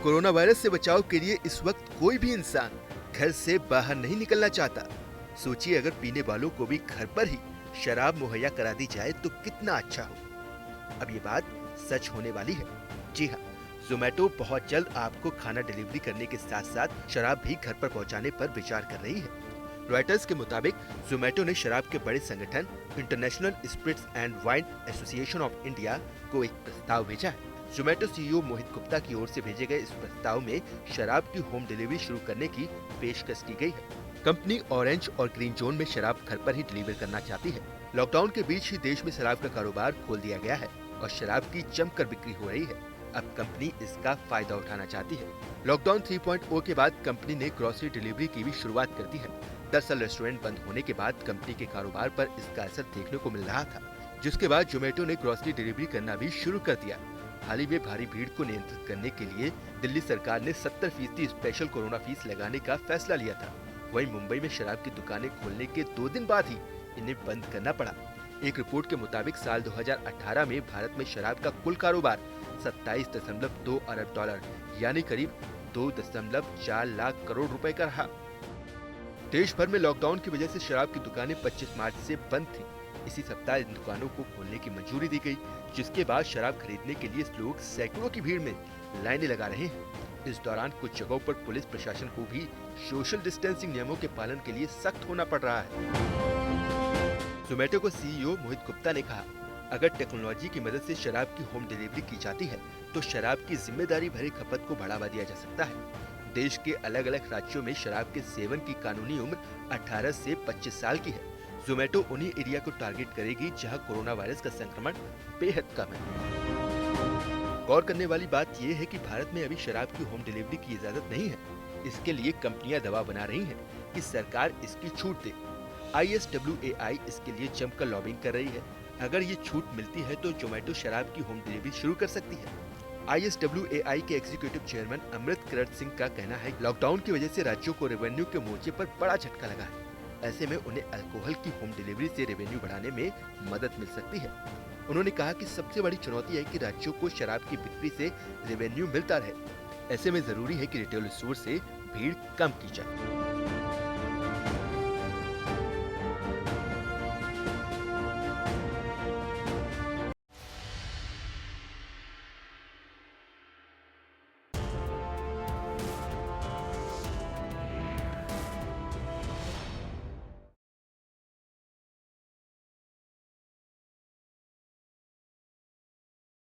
Corona virus से बचाव के लिए इस वक्त कोई भी इंसान घर से बाहर नहीं निकलना चाहता। सोचिए अगर पीने वालों को भी घर पर ही शराब मुहैया करा दी जाए तो कितना अच्छा हो। अब ये बात सच होने वाली है। जी हाँ, जोमेटो बहुत जल्द आपको खाना डिलीवरी करने के साथ साथ शराब भी घर पर पहुंचाने पर विचार कर रही है। रॉयटर्स के मुताबिक जोमेटो ने शराब के बड़े संगठन international spirits and wine association of India को एक प्रस्ताव भेजा है। जोमेटो सीईओ मोहित गुप्ता की ओर से भेजे गए इस प्रस्ताव में शराब की होम डिलीवरी शुरू करने की पेशकश की गई है। कंपनी ऑरेंज और ग्रीन जोन में शराब घर पर ही डिलीवर करना चाहती है। लॉकडाउन के बीच ही देश में शराब का कारोबार खोल दिया गया है और शराब की जमकर बिक्री हो रही है। अब कंपनी इसका फायदा उठाना चाहती है। लॉकडाउन 3.0 के बाद कंपनी ने ग्रोसरी डिलीवरी की भी शुरुआत कर दी है। दरअसल रेस्टोरेंट बंद होने के बाद कंपनी के कारोबार पर इसका असर देखने को मिल रहा था, जिसके बाद जोमेटो ने ग्रोसरी डिलीवरी करना भी शुरू कर दिया। हाल ही में भारी भीड़ को नियंत्रित करने के लिए दिल्ली सरकार ने 70% स्पेशल कोरोना फीस लगाने का फैसला लिया था। वहीं मुंबई में शराब की दुकानें खोलने के 2 दिन बाद ही इन्हें बंद करना पड़ा। एक रिपोर्ट के मुताबिक साल 2018 में भारत में शराब का कुल कारोबार 27.2 अरब डॉलर यानी करीब 2.4 लाख करोड़ रुपए का रहा। देश भर में लॉकडाउन की वजह से शराब की दुकानें 25 मार्च से बंद थीं। इसी सप्ताह इन दुकानों को खोलने की मंजूरी दी गई, जिसके बाद शराब खरीदने के लिए लोग सैकड़ों की भीड़ में लाइनें लगा रहे हैं। इस दौरान कुछ जगहों पर पुलिस प्रशासन को भी सोशल डिस्टेंसिंग नियमों के पालन के लिए सख्त होना पड़ रहा है। जोमेटो को सीईओ मोहित गुप्ता ने कहा, अगर टेक्नोलॉजी की मदद से शराब की होम डिलीवरी की जाती है तो शराब की जिम्मेदारी भरी खपत को बढ़ावा दिया जा सकता है। देश के अलग अलग राज्यों में शराब के सेवन की कानूनी उम्र 18 से 25 साल की है। जोमेटो उन्हीं एरिया को टारगेट करेगी जहां कोरोना वायरस का संक्रमण बेहद कम है। गौर करने वाली बात यह है कि भारत में अभी शराब की होम डिलीवरी की इजाजत नहीं है। इसके लिए कंपनियां दबाव बना रही हैं कि सरकार इसकी छूट दे। ISWAI इसके लिए जमकर लॉबिंग कर रही है। अगर ये छूट मिलती है तो जोमेटो शराब की होम डिलीवरी शुरू कर सकती है। ISWAI के एग्जीक्यूटिव चेयरमैन अमृत किरत सिंह का कहना है कि लॉकडाउन की वजह से राज्यों को रेवेन्यू के मोर्चे पर बड़ा झटका लगा है। ऐसे में उन्हें अल्कोहल की होम डिलीवरी से रेवेन्यू बढ़ाने में मदद मिल सकती है। उन्होंने कहा कि सबसे बड़ी चुनौती है कि राज्यों को शराब की बिक्री से रेवेन्यू मिलता रहे। ऐसे में जरूरी है कि रिटेल स्टोर से भीड़ कम की जाए।